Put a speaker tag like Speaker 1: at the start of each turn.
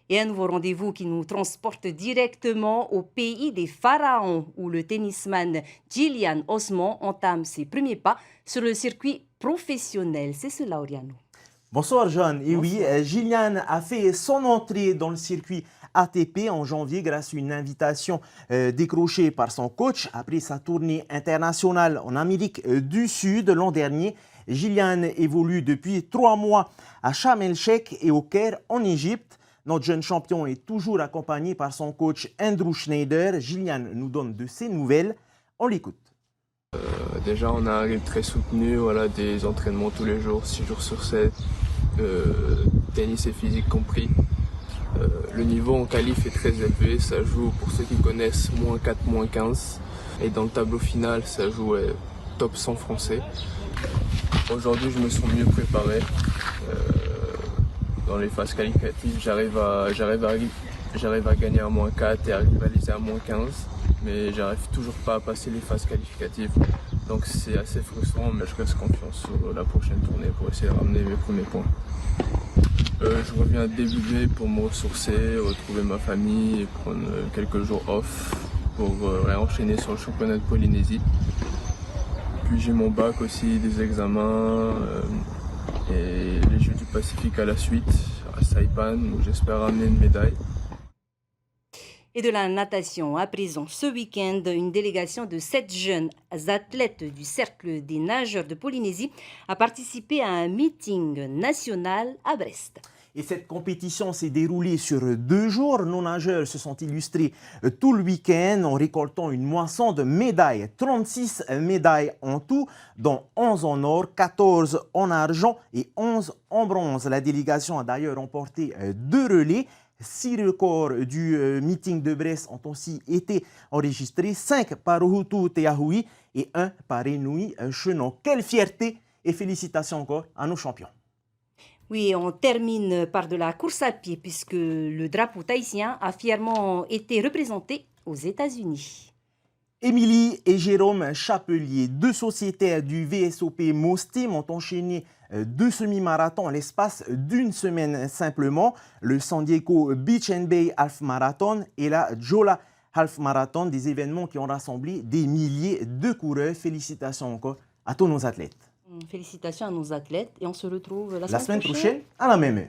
Speaker 1: Et un nouveau rendez-vous qui nous transporte directement au pays des pharaons, où le tennisman Gillian Osman entame ses premiers pas sur le circuit professionnel. C'est cela, Oriano.
Speaker 2: Bonsoir John. Et oui,
Speaker 1: Bonsoir.
Speaker 2: Gillian a fait son entrée dans le circuit ATP en janvier grâce à une invitation décrochée par son coach après sa tournée internationale en Amérique du Sud l'an dernier. Gillian évolue depuis 3 mois à Sharm el-Sheikh et au Caire en Égypte. Notre jeune champion est toujours accompagné par son coach Andrew Schneider. Gillian nous donne de ses nouvelles. On l'écoute.
Speaker 3: Déjà, on a un rythme très soutenu, voilà, des entraînements tous les jours, 6 jours sur 7, tennis et physique compris. Le niveau en qualif est très élevé, ça joue, pour ceux qui connaissent, -4, -15. Et dans le tableau final, ça joue top 100 français. Aujourd'hui, je me sens mieux préparé. Dans les phases qualificatives, j'arrive à gagner à -4 et à rivaliser à -15. Mais j'arrive toujours pas à passer les phases qualificatives. Donc c'est assez frustrant, mais je reste confiant sur la prochaine tournée pour essayer de ramener mes premiers points. Je reviens début mai pour me ressourcer, retrouver ma famille et prendre quelques jours off pour enchaîner sur le championnat de Polynésie. Puis j'ai mon bac aussi, des examens et les Jeux du Pacifique à la suite, à Saipan, où j'espère ramener une médaille.
Speaker 1: Et de la natation, à présent, ce week-end, une délégation de 7 jeunes athlètes du Cercle des nageurs de Polynésie a participé à un meeting national à Brest.
Speaker 2: Et cette compétition s'est déroulée sur 2 jours. Nos nageurs se sont illustrés tout le week-end en récoltant une moisson de médailles. 36 médailles en tout, dont 11 en or, 14 en argent et 11 en bronze. La délégation a d'ailleurs remporté 2 relais. 6 records du meeting de Brest ont aussi été enregistrés, 5 par Ohutu Teahui et 1 par Inouï Chenon. Quelle fierté et félicitations encore à nos champions.
Speaker 1: Oui, on termine par de la course à pied puisque le drapeau tahitien a fièrement été représenté aux États-Unis.
Speaker 2: Émilie et Jérôme Chapelier, 2 sociétaires du VSOP Mostim, ont enchaîné 2 semi-marathons en l'espace d'une semaine simplement. Le San Diego Beach and Bay Half Marathon et la Jola Half Marathon, des événements qui ont rassemblé des milliers de coureurs. Félicitations encore à tous nos athlètes.
Speaker 1: Félicitations à nos athlètes et on se retrouve la
Speaker 2: La semaine
Speaker 1: prochaine
Speaker 2: prochaine à la même heure.